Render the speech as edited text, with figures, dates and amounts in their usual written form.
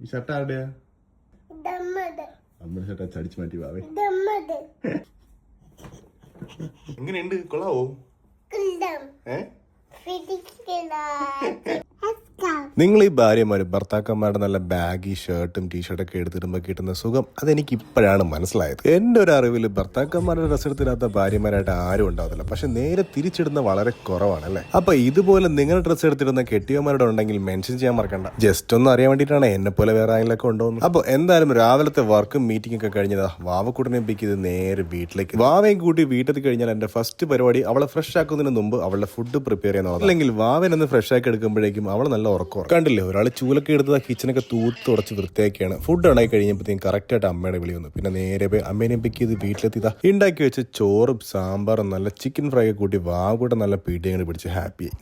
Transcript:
ഈ ഷർട്ട് ആരുടെയാ? അമ്മയുടെ ഷർട്ട് ചടിച്ചു മാറ്റി വാവേ. എങ്ങനെയുണ്ട്? കൊള്ളാവോ? നിങ്ങൾ ഈ ഭാര്യമാരും ഭർത്താക്കന്മാരുടെ നല്ല ബാഗി ഷർട്ടും ടീഷർട്ടൊക്കെ എടുത്തിടുമ്പോൾ കിട്ടുന്ന സുഖം അതെനിക്ക് ഇപ്പോഴാണ് മനസ്സിലായത്. എൻ്റെ ഒരു അറിവിൽ ഭർത്താക്കന്മാരുടെ ഡ്രസ്സ് എടുത്തിടാത്ത ഭാര്യമാരായിട്ട് ആരും ഉണ്ടാവില്ല. പക്ഷെ നേരെ തിരിച്ചിടുന്ന വളരെ കുറവാണല്ലേ. അപ്പൊ ഇതുപോലെ നിങ്ങൾ ഡ്രസ്സ് എടുത്തിടുന്ന കെട്ടിയന്മാരുടെ ഉണ്ടെങ്കിൽ മെൻഷൻ ചെയ്യാൻ മറക്കണ്ട. ജസ്റ്റ് ഒന്ന് അറിയാൻ വേണ്ടിയിട്ടാണ് എന്നെ പോലെ വേറെ ആരെങ്കിലൊക്കെ ഉണ്ടോന്ന്. അപ്പോൾ എന്തായാലും രാവിലത്തെ വർക്കും മീറ്റിംഗ് ഒക്കെ കഴിഞ്ഞതാ വാവക്കൂട്ടിനെ പിക്ക് ചെയ്ത് നേരെ വീട്ടിലേക്ക്. വാവയും കൂട്ടി വീട്ടിൽ കഴിഞ്ഞാൽ എന്റെ ഫസ്റ്റ് പരിപാടി അവളെ ഫ്രഷ് ആക്കുന്നതിന് മുമ്പ് അവളുടെ ഫുഡ് പ്രിപ്പയർ ചെയ്യുന്ന, അല്ലെങ്കിൽ വാവനൊന്ന് ഫ്രഷ് ആക്കി എടുക്കുമ്പോഴേക്കും അവൾ നല്ല ഉറക്കം. കണ്ടില്ലേ, ഒരാൾ ചൂലൊക്കെ എടുത്ത് കിച്ചനൊക്കെ തൂത്ത് തുടച്ച് വൃത്തിയാക്കിയാണ്. ഫുഡ് ഉണ്ടായി കഴിഞ്ഞപ്പോഴത്തേക്കും കറക്റ്റായിട്ട് അമ്മയുടെ വിളി വന്നു. പിന്നെ നേരെ പോയി അമ്മേനെ പിക്ക് ചെയ്ത് വീട്ടിലെത്തിയതാ. ഉണ്ടാക്കി വെച്ച ചോറും സാമ്പാറും നല്ല ചിക്കൻ ഫ്രൈ ഒക്കെ കൂട്ടി വാവ കൂടെ നല്ല പീടിയും പിടിച്ച് ഹാപ്പിയായി.